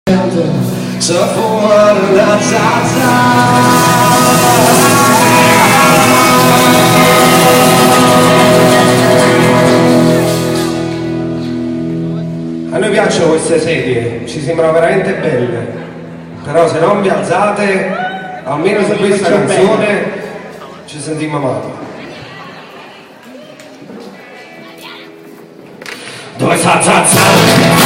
So fuori da zazza. A noi piacciono queste sedie, ci sembrano veramente belle, però se non vi alzate, almeno su questa canzone, ci sentiamo male. Dove sta zazza?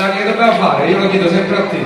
Dai, che dobbiamo fare? Io lo chiedo sempre a te.